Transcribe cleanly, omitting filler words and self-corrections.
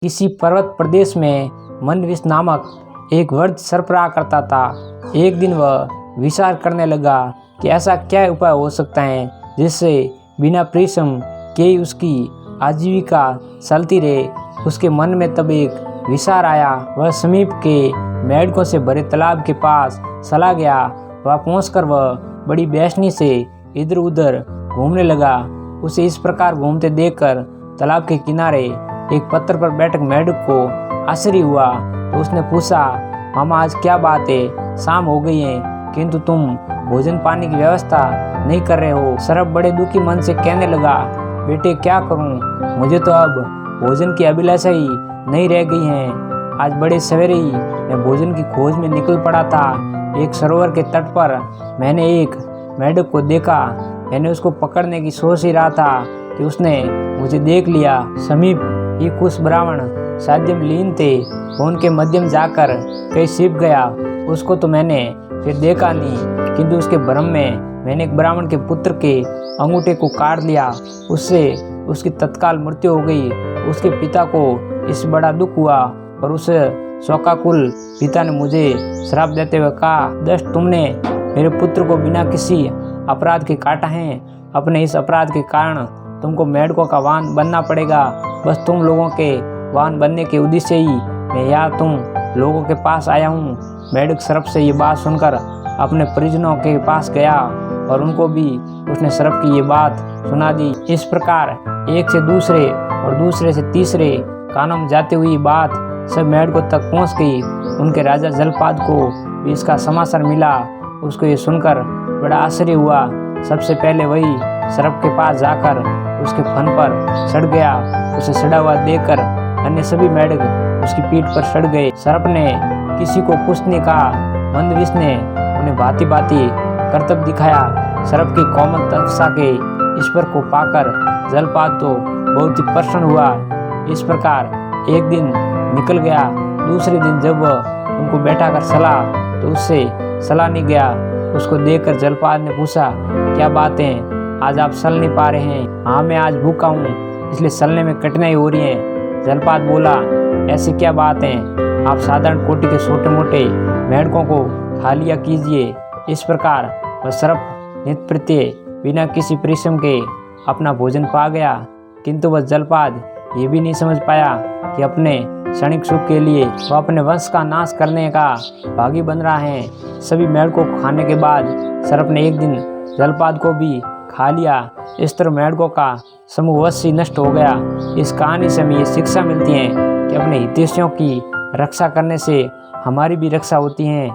किसी पर्वत प्रदेश में मनविष नामक एक वृद्ध सर्प रहा करता था। एक दिन वह विचार करने लगा कि ऐसा क्या उपाय हो सकता है जिससे बिना परिश्रम के ही उसकी आजीविका चलती रहे। उसके मन में तब एक विचार आया। वह समीप के मेंढकों से भरे तालाब के पास चला गया। वह पहुंचकर वह बड़ी बेचैनी से इधर उधर घूमने लगा। उसे इस प्रकार घूमते देखकर तालाब के किनारे एक पत्थर पर बैठक मेंढक को आश्चर्य हुआ। तो उसने पूछा, मामा आज क्या बात है? शाम हो गई है किंतु तुम भोजन पानी की व्यवस्था नहीं कर रहे हो। सर्प बड़े दुखी मन से कहने लगा, बेटे क्या करूं, मुझे तो अब भोजन की अभिलाषा ही नहीं रह गई है। आज बड़े सवेरे ही मैं भोजन की खोज में निकल पड़ा था। एक सरोवर के तट पर मैंने एक मेंढक को देखा। मैंने उसको पकड़ने की सोच ही रहा था कि उसने मुझे देख लिया। समीप ही कुछ ब्राह्मण शादी में लीन थे। वो उनके मध्यम जाकर कहीं छिप गया। उसको तो मैंने फिर देखा नहीं, किंतु उसके भ्रम में मैंने एक ब्राह्मण के पुत्र के अंगूठे को काट लिया। उससे उसकी तत्काल मृत्यु हो गई। उसके पिता को इस बड़ा दुख हुआ और उस शोकाकुल पिता ने मुझे श्राप देते हुए कहा, दस तुमने मेरे पुत्र को बिना किसी अपराध के काटा है। अपने इस अपराध के कारण तुमको मेंढकों का वाहन बनना पड़ेगा। बस तुम लोगों के वाहन बनने के उद्देश्य से ही मैं यहाँ तुम लोगों के पास आया हूँ। मेंढक सर्प से ये बात सुनकर अपने परिजनों के पास गया और उनको भी उसने सर्प की ये बात सुना दी। इस प्रकार एक से दूसरे और दूसरे से तीसरे कानों में जाती हुई बात सब मेंढकों तक पहुँच गई। उनके राजा जलपाद को भी इसका समाचार मिला। उसको ये सुनकर बड़ा आश्चर्य हुआ। सबसे पहले वही सर्प के पास जाकर उसके फन पर सड़ गया। उसे सड़ा हुआ देखकर अन्य सभी मेंढक उसकी पीठ पर सड़ गए। सर्प ने किसी को कुछ नहीं कहा। मनविष ने उन्हें भांति भांति करतब दिखाया। सर्प की कोमल तपस्या के ईश्वर को पाकर जलपाद तो बहुत ही प्रसन्न हुआ। इस प्रकार एक दिन निकल गया। दूसरे दिन जब वह उनको बैठा कर चला तो उससे चला नहीं गया। उसको देखकर जलपाद ने पूछा, क्या बात है, आज आप चल नहीं पा रहे हैं? हाँ मैं आज भूखा हूँ, इसलिए चलने में कठिनाई हो रही है। जलपाद बोला, ऐसी क्या बात है, आप साधारण कोटि के छोटे मोटे मेंढकों को खा लिया कीजिए। इस प्रकार वह सर्प नित्य प्रत्यय बिना किसी परिश्रम के अपना भोजन पा गया। किंतु वह जलपाद ये भी नहीं समझ पाया कि अपने क्षणिक सुख के लिए वह अपने वंश का नाश करने का भागी बन रहा है। सभी मेंढकों को खाने के बाद सर्प ने एक दिन जलपाद को भी खा लिया। इस तरह मेंढकों का समूह वश ही नष्ट हो गया। इस कहानी से हमें ये शिक्षा मिलती है कि अपने हितैषियों की रक्षा करने से हमारी भी रक्षा होती है।